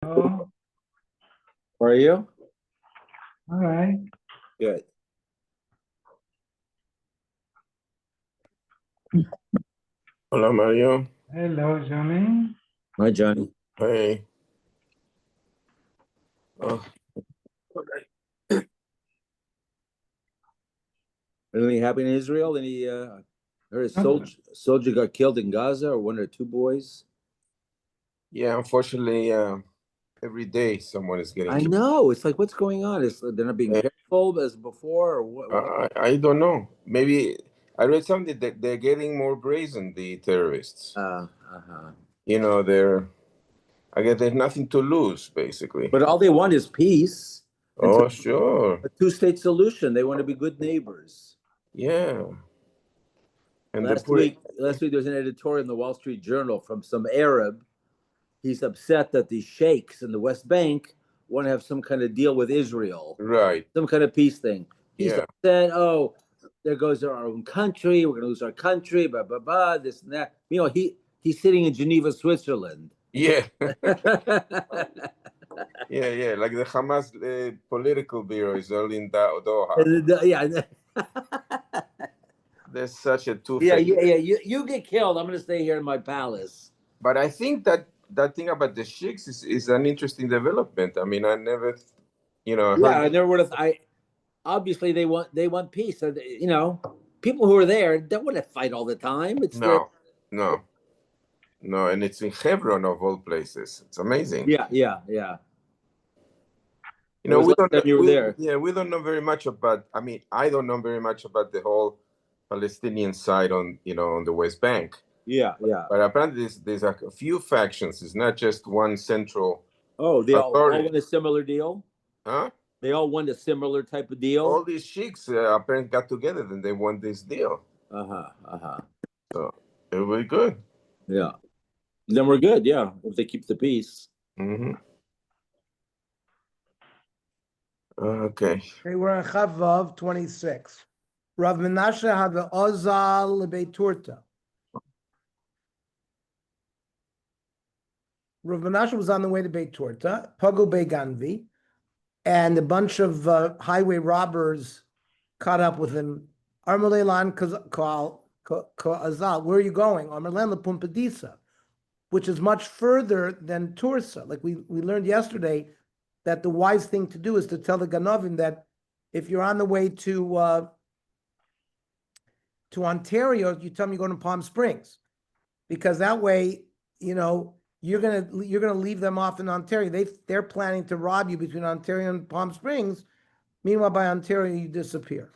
Oh, How are you? all right. Good. Hola, Mario. Hello, Johnny. Hi, Johnny. Hey. Oh, Anything happening in Israel? Any heard a soldier got killed in Gaza, or one or two boys? yeah, unfortunately, every day someone is getting I killed. know. It's like, what's going on? They're not being Eh, careful as before, or what? I don't know. Maybe I read something that they're getting more brazen, the terrorists. Uh-huh. I guess there's nothing to lose, basically. But all they want is peace and Oh, sure. a two-state solution. They want to be good neighbors. Yeah. And Last week there was an editorial in the Wall Street Journal from some Arab. He's upset that the sheikhs in the West Bank want to have some kind of deal with Israel, right. some kind of peace thing. He's Yeah. upset. Oh, there goes our own country. We're going to lose our country. Blah blah blah. This and that. He's sitting in Geneva, Switzerland. Yeah. Yeah. Like the Hamas political bureau is all in Doha. Yeah. There's such a Yeah. two-faced. You get killed. I'm going to stay here in my palace. But I think that thing about the sheiks is an interesting development. I mean, I never, heard. Yeah, I never would have. Obviously they want peace. So people who are there don't want to fight all the time. It's No, and it's in Hebron of all places. It's amazing. Yeah. You know, we don't. You were there. Yeah, we don't know very much about. I mean, I don't know very much about the whole Palestinian side on the West Bank. Yeah. But apparently, there's a few factions. It's not just one central. Oh, they all authority. want a similar deal? Huh? They all want a similar type of deal? All these sheiks apparently got together and they won this deal. So it will be good. Yeah. Then we're good, yeah, if they keep the peace. Mm-hmm. Okay. Okay, we're on Chavav 26. Rav Menashe had the Ozal Lebeiturta. Rav Menashe was on the way to Beit Turta, Pagu Beganvi, and a bunch of highway robbers caught up with him. Armalelan Azal, where are you going? Armalen Lepumpadisa, which is much further than Tursa. Like we learned yesterday that the wise thing to do is to tell the Ganovim that if you're on the way to Ontario, you tell them you're going to Palm Springs, because that way, you're gonna leave them off in Ontario. They're planning to rob you between Ontario and Palm Springs. Meanwhile, by Ontario, you disappear.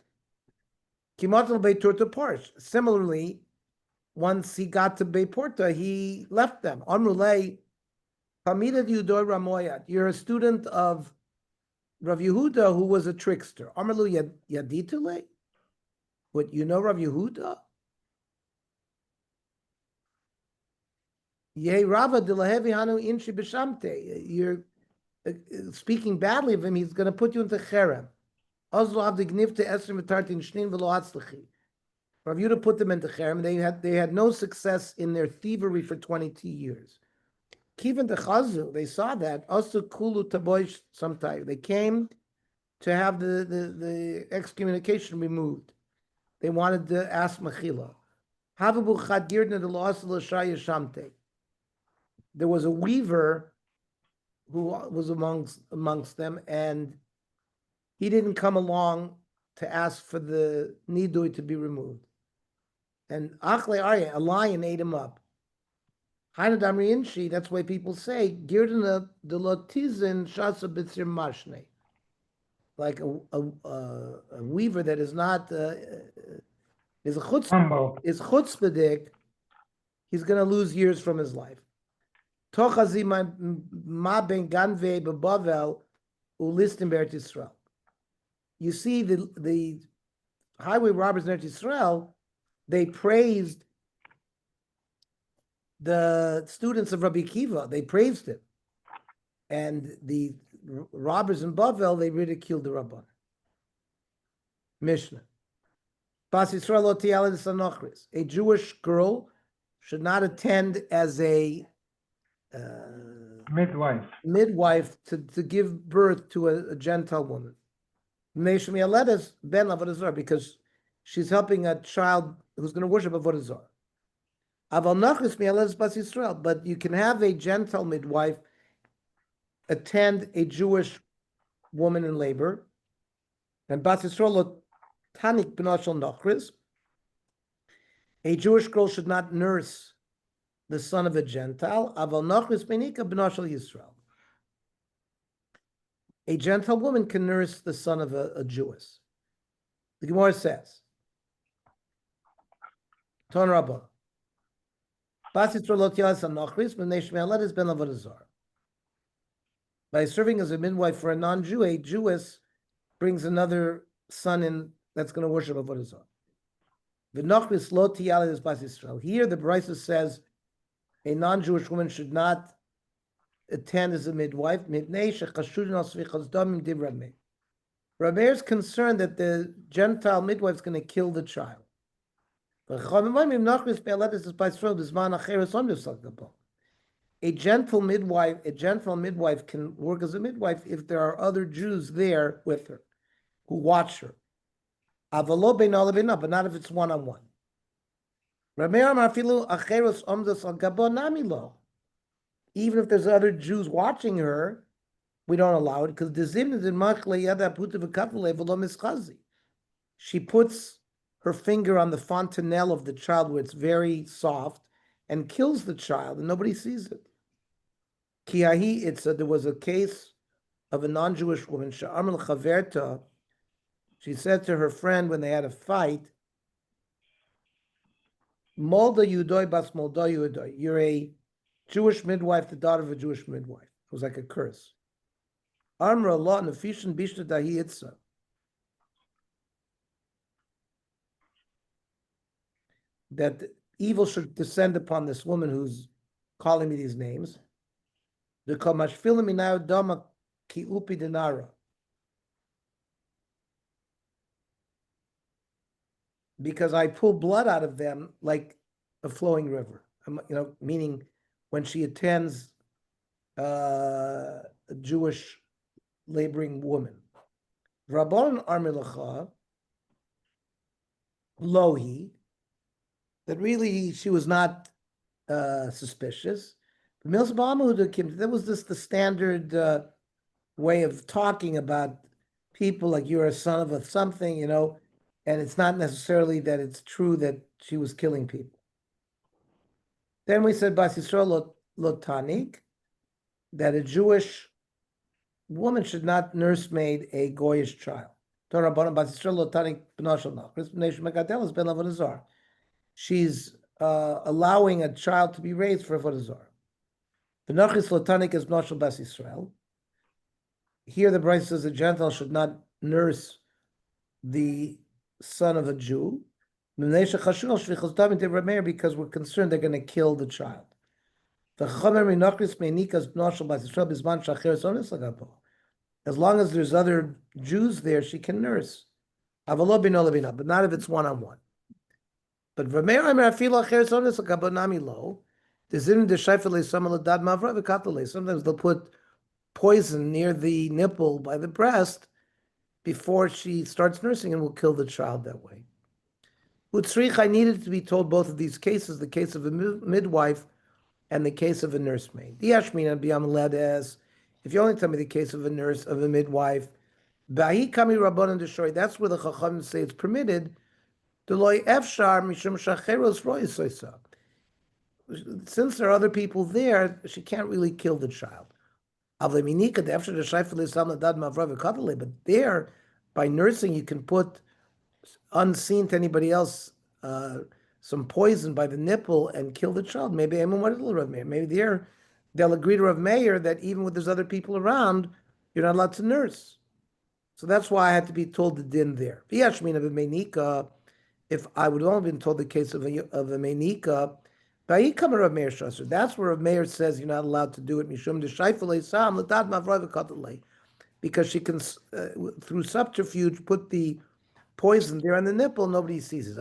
Kimatel Beiturta Parsh. Similarly, once he got to Beiturta, he left them. Amrulay, Hamida Yudor Ramoyat. You're a student of Rav Yehuda, who was a trickster. Amrlu Yaditule. What, you know Rav Yehuda? Yeh Rava Dilahevi Hanu Inshi B'Shamte. You're speaking badly of him. He's going to put you into cherem. Ozlo Avdi Gnifte Esrim V'Tartin Shnin V'Lo Atzlachi. Rav Yehuda put them into cherem. They had no success in their thievery for 22 years. Kivan Dechazu, they saw that. Asu Kulu Taboish sometime. They came to have the excommunication removed. They wanted to ask Mechila. Havabu Chad Girdna de Loas L'Shaya Shamte. There was a weaver who was amongst them, and he didn't come along to ask for the nidui to be removed. And Achle Arya, a lion ate him up. Haina Damri Inshi, that's why people say, Girdana de Lotizin Shasa Bitzir Mashne. Like a weaver that is not, is chutzpahdik, he's going to lose years from his life. Tochazi ma ben ganve bebavel ulistim b'Eretz Yisrael. You see the highway robbers in Eretz Yisrael, they praised the students of Rabbi Kiva. They praised him, and the robbers in Bavel, they ridiculed the Rabban. Mishnah. Bas Yisrael lo tiyaled sanochris. A Jewish girl should not attend as a Midwife. midwife to give birth to a Gentile woman. Because she's helping a child who's going to worship Avodah Zara. But you can have a Gentile midwife attend a Jewish woman in labor. And Bas Yisrael lo tanik b'no shel nochris. A Jewish girl should not nurse the son of a Gentile. Aval nochris menika b'no shel Yisrael. A Gentile woman can nurse the son of a Jewess. The Gemara says, Ton Rabbah, Bas Yisrael lo tiyaled sanochris b'nei shme'aled is ben Avodah Zara. By serving as a midwife for a non-Jew, a Jewess brings another son in that's going to worship Avodah Zara. V'nochris lo tiyaled is Bas Yisrael. Here the Brisa says a non-Jewish woman should not attend as a midwife. Rameir is concerned that the Gentile midwife is going to kill the child. A Gentile midwife can work as a midwife if there are other Jews there with her who watch her. But not if it's one-on-one. Even if there's other Jews watching her, we don't allow it because she puts her finger on the fontanelle of the child where it's very soft and kills the child and nobody sees it. There was a case of a non-Jewish woman, she said to her friend when they had a fight, Molda Yudoy Bas Molda Yudoy, you're a Jewish midwife, the daughter of a Jewish midwife. It was like a curse. Amra Allah Nefishan Bishta Dahi Itza. That evil should descend upon this woman who's calling me these names. The Kamashfilim Minayo Dama Ki Upi Dinara. Because I pull blood out of them like a flowing river. Meaning when she attends a Jewish laboring woman. Rabban Armilacha Lohi, that really she was not suspicious. That was just the standard way of talking about people, like you're a son of a something, and it's not necessarily that it's true that she was killing people. Then we said Bas Yisrael lo tanik, that a Jewish woman should not nursemaid a goyish child. She's allowing a child to be raised for Avodah Zara. V'nochis lo tanik is b'no shel Bas Yisrael. Here the Brisa says a Gentile should not nurse the son of a Jew, because we're concerned they're going to kill the child. As long as there's other Jews there, she can nurse. But not if it's one-on-one. But sometimes they'll put poison near the nipple by the breast before she starts nursing and will kill the child that way. I needed to be told both of these cases, the case of a midwife and the case of a nursemaid. If you only tell me the case of a nurse, of a midwife, that's where the Chacham say it's permitted. Since there are other people there, she can't really kill the child. But there, by nursing, you can put, unseen to anybody else, some poison by the nipple and kill the child. Maybe they'll agree to Rav Meir that even when there's other people around, you're not allowed to nurse. So that's why I had to be told the din there. If I would have only been told the case of a Meinika, that's where Rav Meir says you're not allowed to do it. because she can, through subterfuge, put the poison there on the nipple, nobody sees it.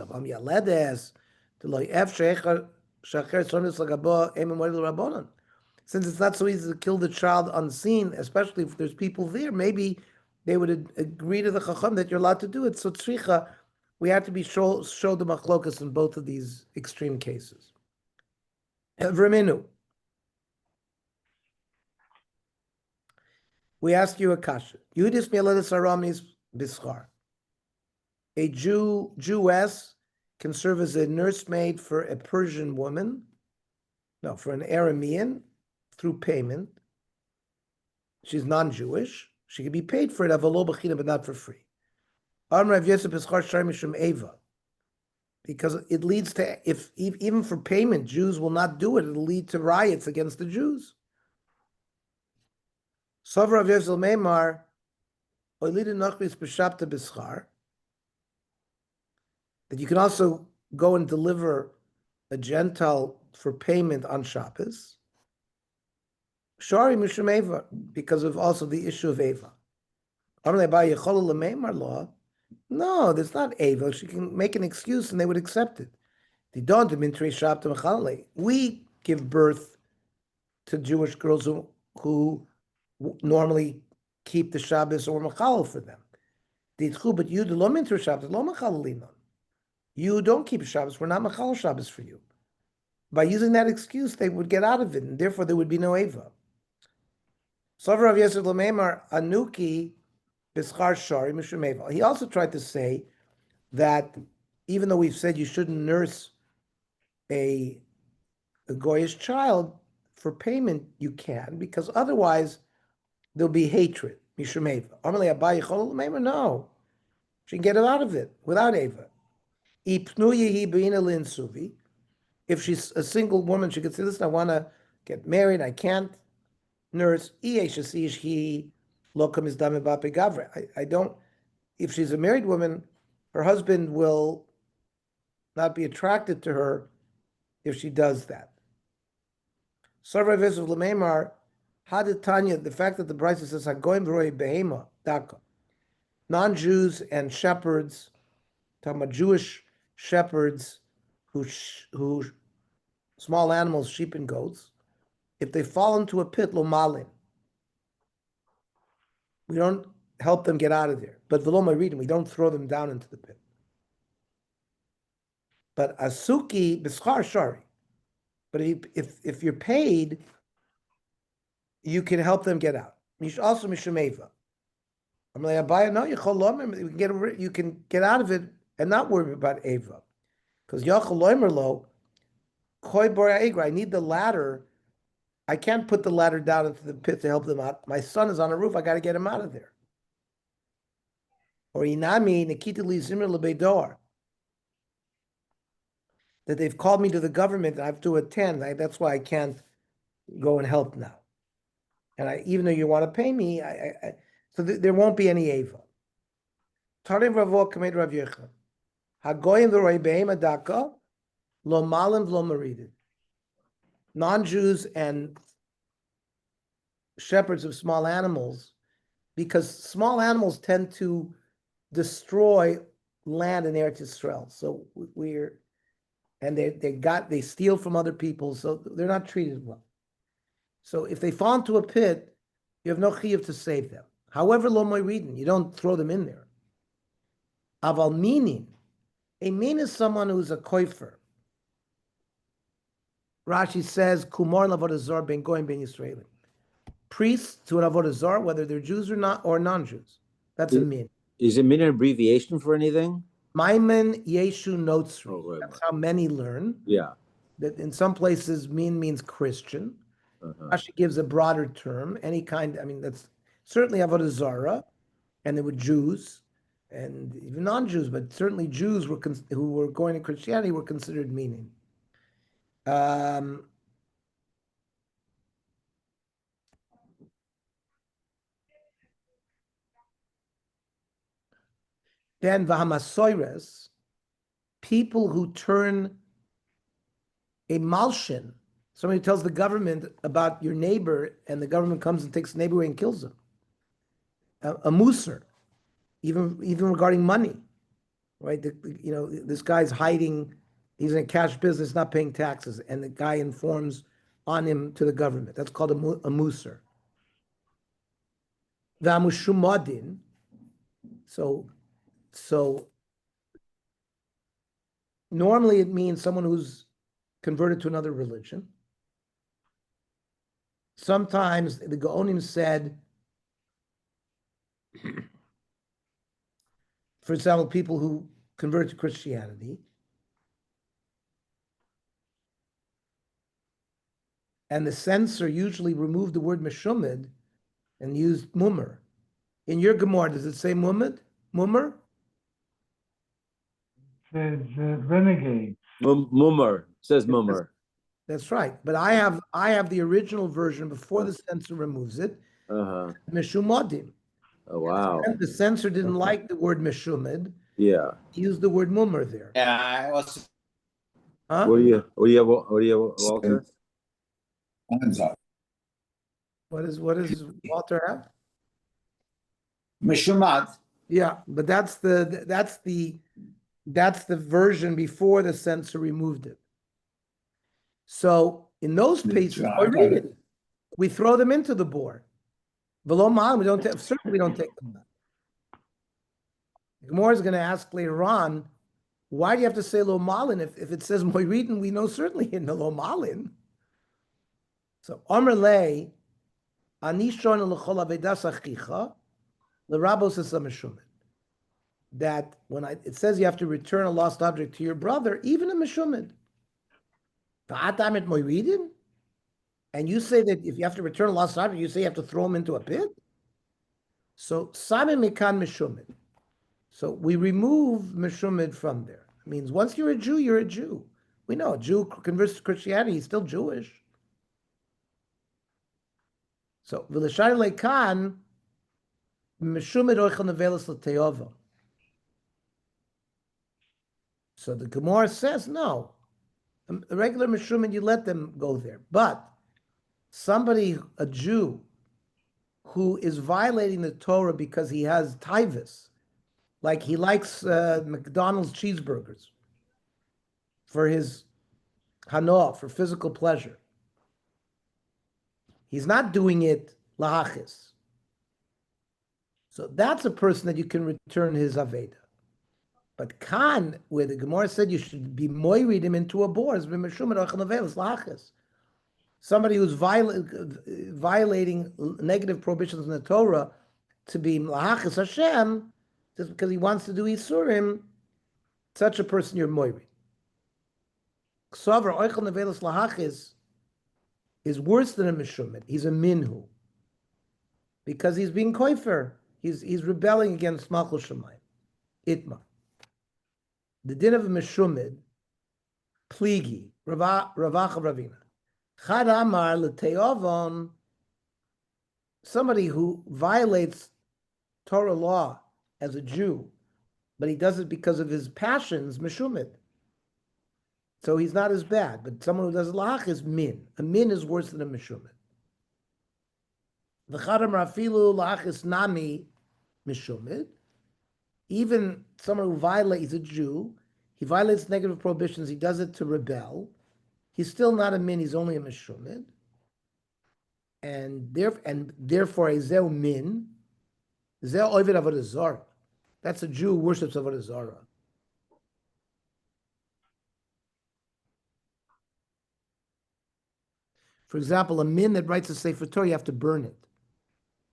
Since it's not so easy to kill the child unseen, especially if there's people there, maybe they would agree to the chacham that you're allowed to do it. So tzricha, we have to be show the machlokas in both of these extreme cases. Verminu. We ask you a kasha. Yudis mieledes aramis bischar. A Jewess can serve as a nursemaid for a Persian woman, no, for an Aramean through payment. She's non-Jewish. She can be paid for it, avalo b'china, but not for free. Because it leads to, if even for payment, Jews will not do it. It'll lead to riots against the Jews. Savra Rav Yosef Meimar, oilid nochris b'shabta b'schar, that you can also go and deliver a Gentile for payment on Shabbos. Shari Mishum Eva, because of also the issue of Eva. No, there's not Eva. She can make an excuse and they would accept it. We give birth to Jewish girls who normally keep the Shabbos or Machal for them. But you you don't keep Shabbos. We're not Machal Shabbos for you. By using that excuse, they would get out of it, and therefore there would be no Eva. Rav Yosef Lameimar Anuki Bischar Shari Mishum Eva. He also tried to say that even though we've said you shouldn't nurse a goyish child for payment, you can, because otherwise there'll be hatred. Mishum Eva. No, she can get it out of it without Eva. If she's a single woman, she could say, listen, I want to get married, I can't nurse. I don't, if she's a married woman, her husband will not be attracted to her if she does that. The fact that the Brisa says, non-Jews and shepherds, talking about Jewish shepherds who small animals, sheep and goats, if they fall into a pit, lo malin, we don't help them get out of there. But v'lo reading, we don't throw them down into the pit. But asuki b'schar shari. But if you're paid, you can help them get out. Also mishum eva. I'm like, Abaya, no, you can get out of it and not worry about eva. Because I need the ladder. I can't put the ladder down into the pit to help them out. My son is on a roof. I got to get him out of there. Or inami nikitili zimr lebedor, that they've called me to the government and I have to attend. That's why I can't go and help now. And even though you want to pay me, so there won't be any eva. Tarim Ravo Kamed Rav Yechon. Hagoyim v'roi behem adaka lo malim v'lo maridin. Non-Jews and shepherds of small animals, because small animals tend to destroy land in Eretz Yisrael. So they steal from other people, so they're not treated well. So if they fall into a pit, you have no chiyuv to save them. However, lo moiridin, you don't throw them in there. Aval minin, a min is someone who's a koifer. Rashi says, Kumar Avodah Zara ben Goyim ben Yisraelim. Priests to an Avodah Zara, whether they're Jews or not, or non-Jews. That's a min. Is a min an abbreviation for anything? Maimen Yeshu Notzri. Oh, right. That's how many learn. Yeah. That in some places, min means Christian. Rashi gives a broader term, any kind. I mean, that's certainly Avodah Zara, and there were Jews, and even non-Jews, but certainly Jews who were going to Christianity were considered meaning. Then Vahamasoires, people who turn a malshin, somebody tells the government about your neighbor, and the government comes and takes the neighbor away and kills him. a muser, even regarding money, right? This guy's hiding, he's in a cash business, not paying taxes, and the guy informs on him to the government. That's called a muser. V'amushumadin. So normally it means someone who's converted to another religion. Sometimes the Gaonim said, for example, people who convert to Christianity, and the censor usually removed the word meshumid and used mummer. In your Gemara, does it say mumid? Mummer? Says renegade. Mummer says mummer. That's right. But I have the original version before the censor removes it. Uh-huh. Meshumadim. Oh wow. And the censor didn't like the word meshumid. Yeah. He used the word mummer there. Yeah, I was Huh? What do you have, Walter? hands up. What does Walter have? Mishumad. Yeah, but that's the version before the censor removed it. So in those pieces, I got it. we throw them into the board. Below ma'am, certainly we don't take them out. Gemara is going to ask later on, why do you have to say lo malin if it says moiridin? We know certainly in the lo malin. So Omer lei anishon lechol avedas achicha lerabos esameshumit. That when it says you have to return a lost object to your brother, even a meshumid. Va'atam et moiridin, and you say that if you have to return a lost object, you say you have to throw him into a pit. So samin mekan meshumid. So we remove meshumid from there. It means once you're a Jew, you're a Jew. We know a Jew converts to Christianity, he's still Jewish. So v'leshar lekan meshumid oichel nevelas l'teova. So the Gemara says no. A regular meshumid, you let them go there, but a Jew who is violating the Torah because he has tivus, like he likes McDonald's cheeseburgers for his hanoah, for physical pleasure. He's not doing it lahachis. So that's a person that you can return his aveda. But Khan, where the Gemara said you should be moirid him into a boar, is lahachis. Somebody who's violating negative prohibitions in the Torah to be lahachis Hashem, just because he wants to do Isurim, such a person you're moirid. Ksover oichel nevelas lahachis is worse than a meshumit. He's a minhu. Because he's being koifer. He's rebelling against Malchus Shemayim. Itma. The din of a meshumid, pligi, Ravacha Ravina. Chad Amar l'teovon, somebody who violates Torah law as a Jew, but he does it because of his passions, meshumid. So he's not as bad. But someone who does lahach is min. A min is worse than a meshumid. V'chadam rafilu lahach is nami meshumid. Even someone who violates, he's a Jew, he violates negative prohibitions, he does it to rebel. He's still not a min, he's only a meshumid. And therefore, a zeu min, zeu oived avodah zara. That's a Jew who worships avodah zara. For example, a min that writes a Sefer Torah, you have to burn it.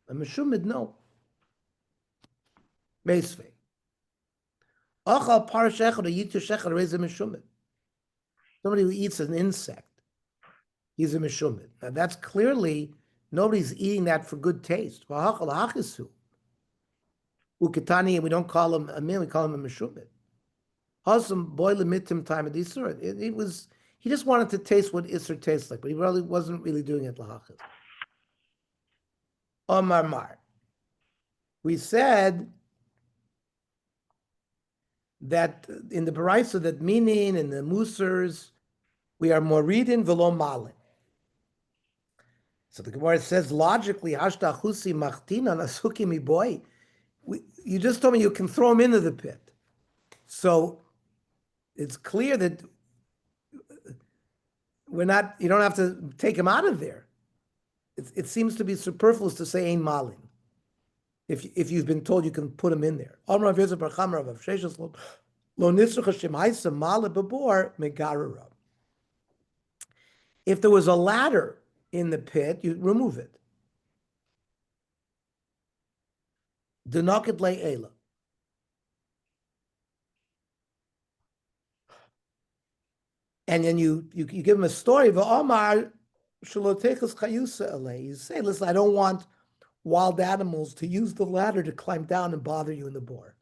A meshumid, no. Meisvei. Achal parashechad or yitu shechad or a meshumid. Somebody who eats an insect, he's a meshumid. Now that's clearly, nobody's eating that for good taste. V'hachal hachisu. Uketani, and we don't call him a min, we call him a meshumid. Hasam boy limitim time of Isur. He just wanted to taste what Isur tastes like, but he really wasn't really doing it lahachas. Omar Mar. We said that in the Baraisa that meaning in the Musars, we are moridin velo malin. So the Gemara says logically, Hashta chusi machtina nasuki mi boy. You just told me you can throw him into the pit. So it's clear that you don't have to take him out of there. It seems to be superfluous to say ein malin. If you've been told you can put him in there. If there was a ladder in the pit, you remove it. Denakit le'ela. And then you give him a story of Omar Shalotechas Chayusa Alei. You say, listen, I don't want wild animals to use the ladder to climb down and bother you in the bore.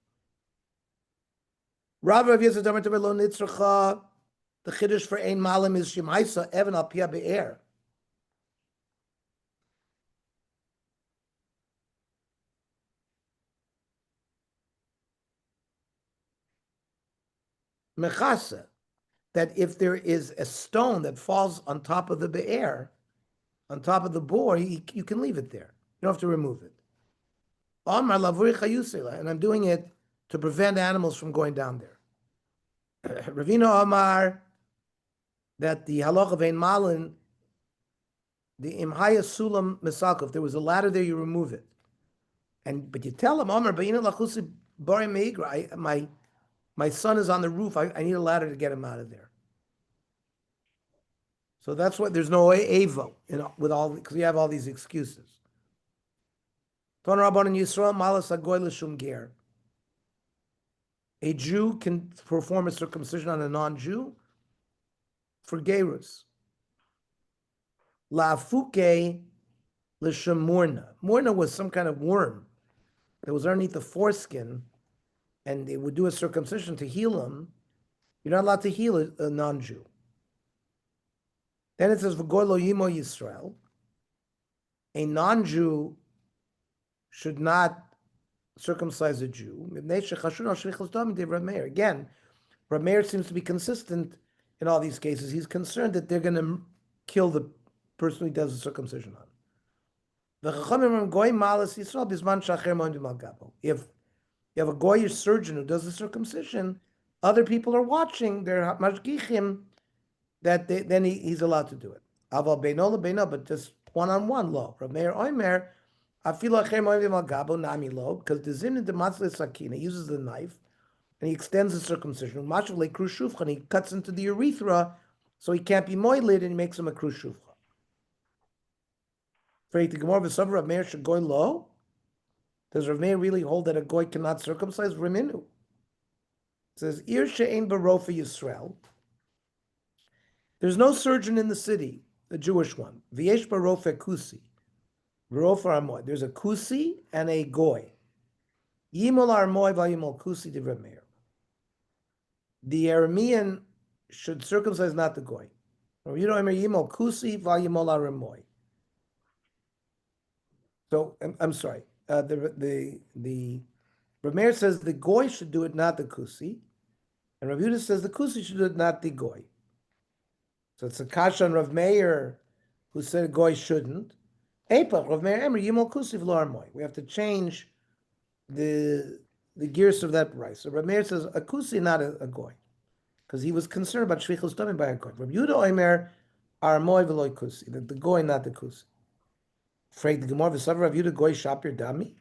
Rav Yisrael Damar Taber Lo Nitzracha. The chiddush for ein malim is shemaisa even al pia be'er. Mechasa, that if there is a stone that falls on top of the be'er, on top of the bore, you can leave it there. You don't have to remove it. Amar lavuri chayusela, and I'm doing it to prevent animals from going down there. Ravina Amar, that the halach of ein malin, the imhaya sulam misakov, if there was a ladder there, you remove it. But you tell him, Amar bayina lachusi bari meigra, my son is on the roof. I need a ladder to get him out of there. So that's why there's no Avo, with all, because you have all these excuses. A Jew can perform a circumcision on a non-Jew for gerus. La'afuke l'shamurna. Murna was some kind of worm that was underneath the foreskin, and they would do a circumcision to heal him. You're not allowed to heal a non-Jew. Then it says, V'goy lo yimo Yisrael. A non-Jew should not circumcise a Jew. Again, Rav Meir seems to be consistent in all these cases. He's concerned that they're going to kill the person who does the circumcision on. If you have a goyish surgeon who does the circumcision, other people are watching, they're mashgichim, that then he's allowed to do it. Aval beino lebeino, but just one-on-one lo. Rav Meir Oimer, afilu acher mo'im v'malgabo nami lo, because the zimni dematzle sakina uses the knife, and he extends the circumcision. Mashav le krushufcha, and he cuts into the urethra, so he can't be moiled, and he makes him a krushufcha. For the Gemara v'savar Rav Meir should go lo. Does Rav Meir really hold that a goy cannot circumcise? Reminu. It says, Ir she'ein barofa Yisrael. There's no surgeon in the city, a Jewish one. V'yesh barofa kusi. Barofa armoy. There's a kusi and a goy. Yimol armoy v'yimol kusi de Rav Meir. The Aramean should circumcise, not the goy. You know, yimol kusi v'yimol armoy. So I'm sorry. The Rav Meir says the goy should do it, not the kusi, and Rav Yehuda says the kusi should do it, not the goy. So it's a kasha on Rav Meir, who said a goy shouldn't. Eipach Rav Meir Emer yimol kusi v'lo armoy. We have to change the gears of that price. So Rav Meir says a kusi, not a goy, because he was concerned about shvichus damim by a goy. Rav Yehuda Omer armoy v'lo kusi, that the goy, not the kusi. Afraid the Gemara v'savar Rav Yehuda goy shapir dami.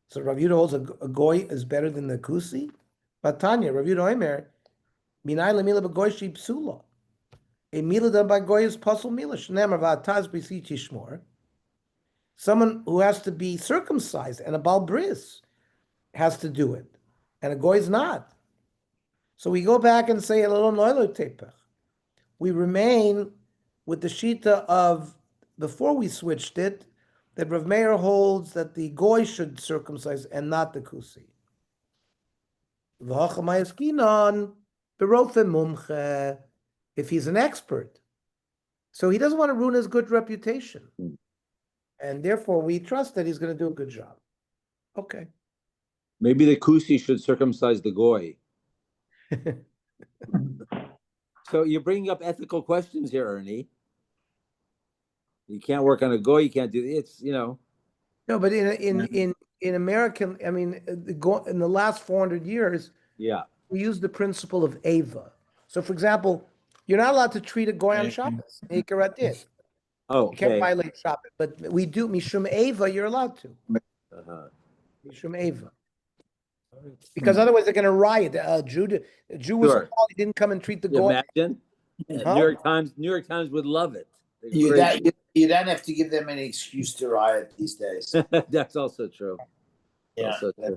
So Rav Yehuda holds a goy is better than the kusi. But Tanya, Rav Yehuda Omer, minay lemila b'goy shi psula. A mila done by goy is pasul mila. Shneimar v'ataz b'si tishmor. Someone who has to be circumcised and a bal bris has to do it, and a goy is not. So we go back and say elon loylo tepech. We remain with the shita of before we switched it, that Rav Meir holds that the goy should circumcise and not the kusi. If he's an expert, so he doesn't want to ruin his good reputation, and therefore we trust that he's going to do a good job. Okay. Maybe the kusi should circumcise the goy. So you're bringing up ethical questions here, Ernie. You can't work on a goy. You can't do it's. You know. No, but in American, I mean, in the last 400 years, Yeah. we use the principle of Ava. So, for example, you're not allowed to treat a goy on Shabbos. Ikar did. Oh, You can't okay. violate Shabbos, but we do Mishum Ava. You're allowed to Uh-huh. Mishum Ava, because otherwise they're going to riot. A Jew was Sure. appalled. He didn't come and treat the You goy. imagine? Huh? New York Times would love it. They're You crazy. don't have to give them an excuse to riot these days. That's also true. Yeah. Also true.